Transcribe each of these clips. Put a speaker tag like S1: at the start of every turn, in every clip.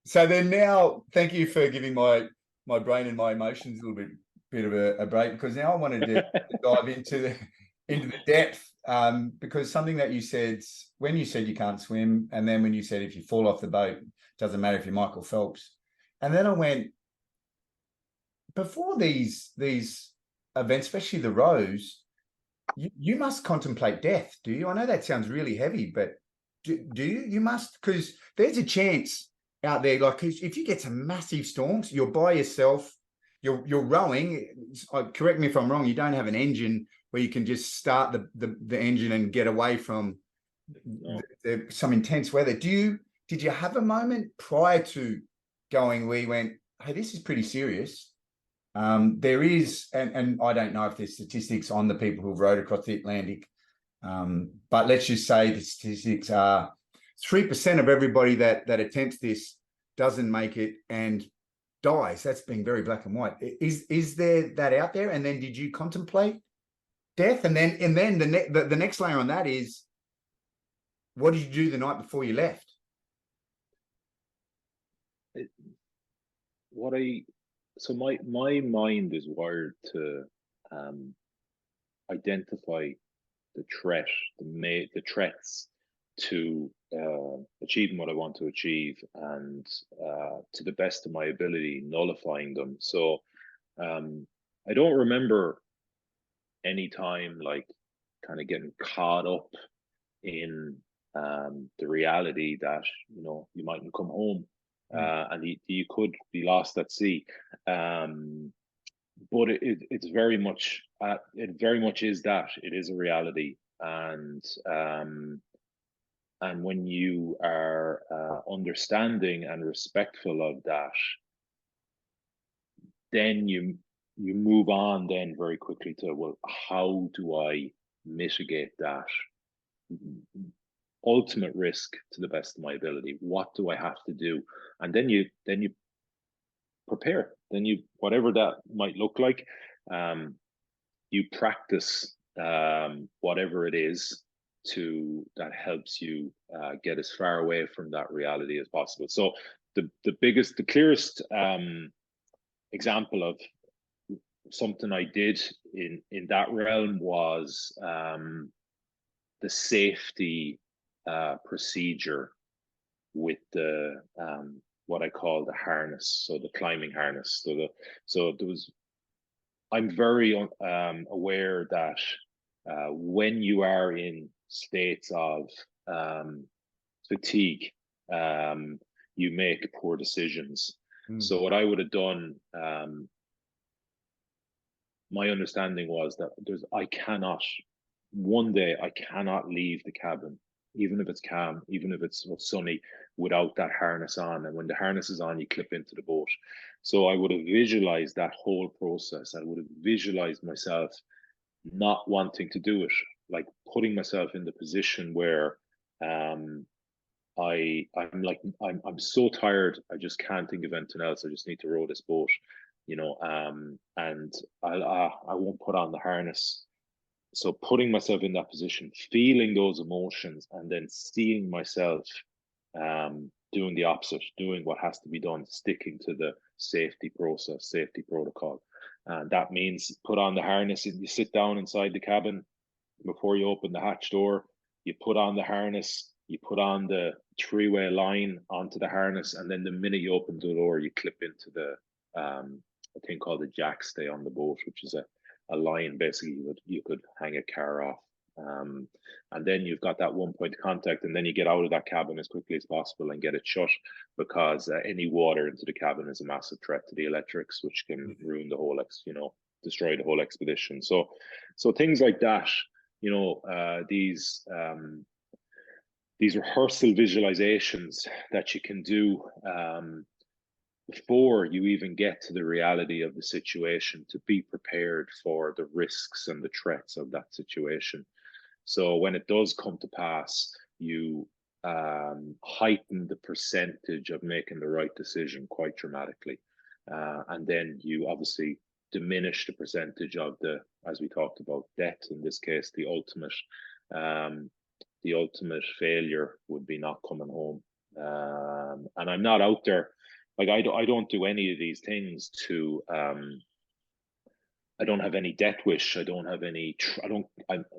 S1: So then now, thank you for giving my brain and my emotions a little bit of a break, because now I wanted to dive into the depth, because something that you said when you said you can't swim, and then when you said if you fall off the boat, it doesn't matter if you're Michael Phelps, and then I went, before these events, especially the rows, you must contemplate death, do you? I know that sounds really heavy, but do you? You must, because there's a chance out there, like if you get some massive storms, you're by yourself, you're rowing. Correct me if I'm wrong. You don't have an engine where you can just start the engine and get away from some intense weather. Did you have a moment prior to going where you went, hey, this is pretty serious? There is, and I don't know if there's statistics on the people who've rowed across the Atlantic, but let's just say the statistics are 3% of everybody that attempts this doesn't make it and dies. That's being very black and white. Is there that out there? And then did you contemplate death? And then the next layer on that is, what did you do the night before you left?
S2: So my mind is wired to identify the threats to achieving what I want to achieve, and to the best of my ability, nullifying them. So I don't remember any time like kind of getting caught up in the reality that you mightn't come home, and you could be lost at sea. But it's very much is that it is a reality, and when you are understanding and respectful of that, then you move on then very quickly to, well, how do I mitigate that ultimate risk to the best of my ability? What do I have to do? And then you prepare. Then you, whatever that might look like, you practice whatever it is that helps you get as far away from that reality as possible. So the clearest example of something I did in that realm was the safety procedure with the what I call the harness, so the climbing harness. I'm very aware that when you are in states of fatigue, you make poor decisions. So what I would have done, my understanding was that one day I cannot leave the cabin, even if it's calm, even if it's sunny, without that harness on. And when the harness is on, you clip into the boat. So I would have visualized that whole process. I would have visualized myself not wanting to do it, like putting myself in the position where I'm so tired, I just can't think of anything else. I just need to row this boat, and I won't put on the harness. So putting myself in that position, feeling those emotions, and then seeing myself doing the opposite, doing what has to be done, sticking to the safety process, safety protocol. And that means put on the harness and you sit down inside the cabin before you open the hatch door. You put on the harness, you put on the three-way line onto the harness, and then the minute you open the door, you clip into the a thing called the jack stay on the boat, which is a line basically you could hang a car off. And then you've got that 1 point of contact, and then you get out of that cabin as quickly as possible and get it shut, because any water into the cabin is a massive threat to the electrics, which can ruin the whole destroy the whole expedition. So things like that, these rehearsal visualizations that you can do before you even get to the reality of the situation, to be prepared for the risks and the threats of that situation. So when it does come to pass, you heighten the percentage of making the right decision quite dramatically. And then you obviously diminish the percentage of as we talked about, death. In this case, the ultimate failure would be not coming home. And I'm not out there like I don't do any of these things to I don't have any death wish. I don't have any.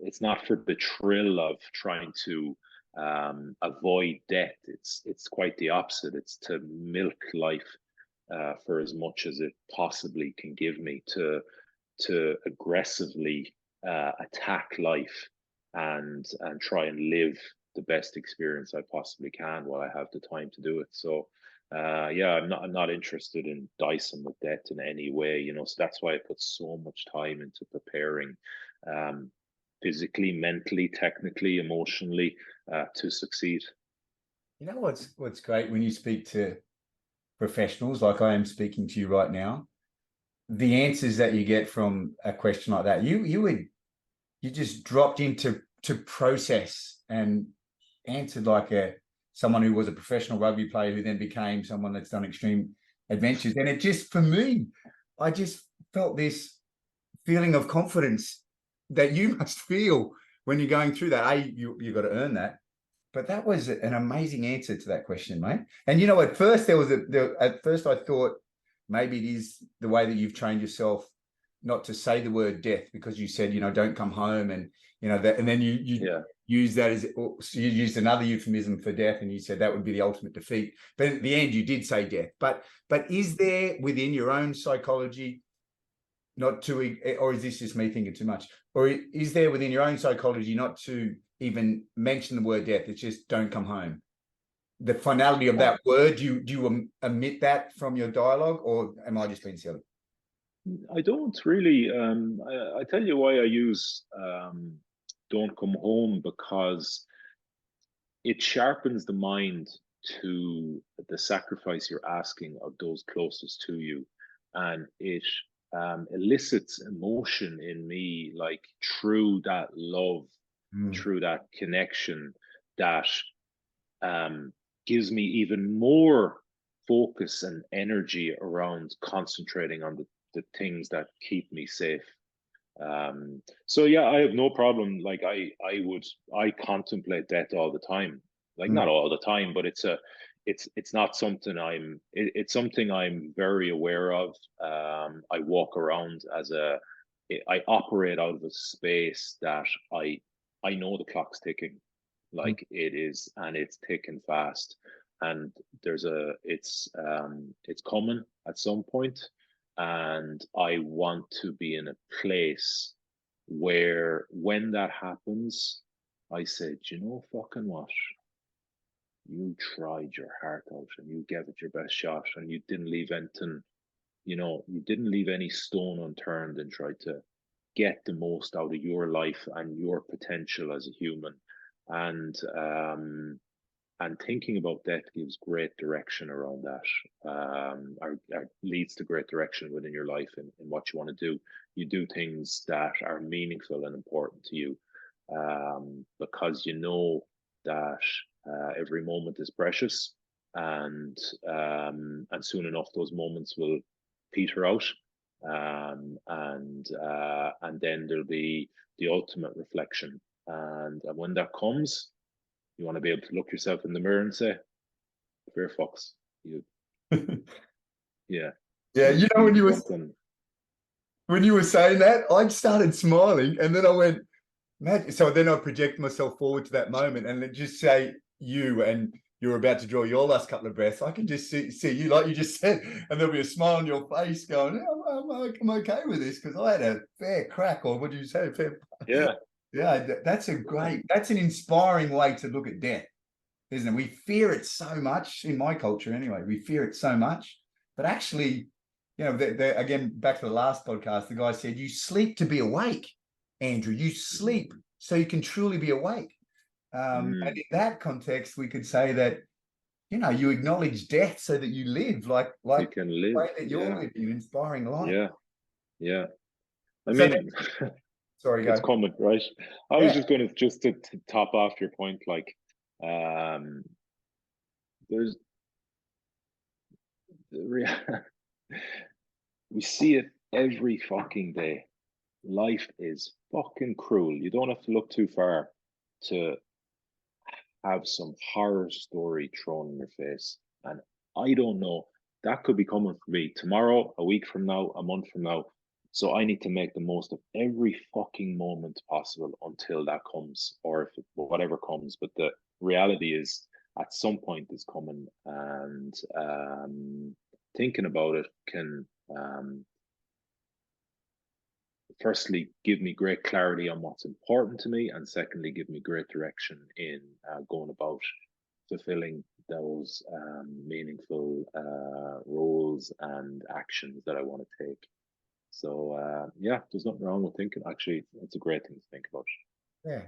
S2: It's not for the thrill of trying to avoid death. It's quite the opposite. It's to milk life for as much as it possibly can give me. To aggressively attack life and try and live the best experience I possibly can while I have the time to do it. So yeah, I'm not interested in dicing with death in any way, you know. So that's why I put so much time into preparing, um, physically, mentally, technically, emotionally, to succeed.
S1: You know what's great when you speak to professionals like I am speaking to you right now, the answers that you get from a question like that, you just dropped into to process and answered like someone who was a professional rugby player who then became someone that's done extreme adventures. And it just, for me, I just felt this feeling of confidence that you must feel when you're going through that. You got to earn that. But that was an amazing answer to that question, mate. And you know, at first at first I thought maybe it is the way that you've trained yourself not to say the word death, because you said, you know, don't come home, and you know that, and then you
S2: Yeah.
S1: use that as, so you used another euphemism for death, and you said that would be the ultimate defeat. But at the end, you did say death. But is there within your own psychology, not to, or is this just me thinking too much? Or is there within your own psychology not to even mention the word death? It's just don't come home. The finality of that word, do you omit that from your dialogue, or am I just being silly?
S2: I don't really. I tell you why I use "Don't Come Home," because it sharpens the mind to the sacrifice you're asking of those closest to you, and it elicits emotion in me, like through that love, through that connection, that um, gives me even more focus and energy around concentrating on the things that keep me safe. So yeah, I have no problem. Like I contemplate death all the time. Like not all the time, but it's not something it's something I'm very aware of. I walk around I operate out of a space that I know the clock's ticking, like it is, and it's ticking fast. And it's coming at some point, and I want to be in a place where when that happens, I said, you know, fucking what? You tried your heart out and you gave it your best shot, and you didn't leave anything, you know, you didn't leave any stone unturned and tried to get the most out of your life and your potential as a human. And thinking about death gives great direction around that, or leads to great direction within your life in what you want to do. You do things that are meaningful and important to you, because you know that every moment is precious, and soon enough those moments will peter out, and then there'll be the ultimate reflection, and when that comes, you want to be able to look yourself in the mirror and say, "Fair fox, you, yeah,
S1: Yeah, you know,
S2: fucking,
S1: when you were saying that, I started smiling, and then I went, "Man!" So then I project myself forward to that moment, and then just say you, and you're about to draw your last couple of breaths. I can just see you, like you just said, and there'll be a smile on your face, going, yeah, I'm okay with this because I had a fair crack." Or what did you say? Fair.
S2: yeah,
S1: Yeah, that's that's an inspiring way to look at death, isn't it? We fear it so much in my culture, anyway. We fear it so much, but actually, you know, again, back to the last podcast, the guy said, "You sleep to be awake, Andrew. You sleep so you can truly be awake." And in that context, we could say that, you know, you acknowledge death so that you live like
S2: you
S1: the
S2: can live,
S1: way that you're
S2: yeah,
S1: living, an inspiring life.
S2: yeah, yeah. I
S1: So,
S2: mean,
S1: sorry,
S2: it's
S1: go.
S2: coming, right? I was
S1: Yeah.
S2: just going to to top off your point, like, um, there's we see it every fucking day. Life is fucking cruel. You don't have to look too far to have some horror story thrown in your face. And I don't know. that could be coming for me tomorrow, a week from now, a month from now. So I need to make the most of every fucking moment possible until that comes, or if whatever comes. But the reality is, at some point, is coming, and thinking about it can firstly give me great clarity on what's important to me, and secondly give me great direction in going about fulfilling those meaningful roles and actions that I want to take. So yeah, there's nothing wrong with thinking. Actually, it's a great thing to think about.
S1: Yeah.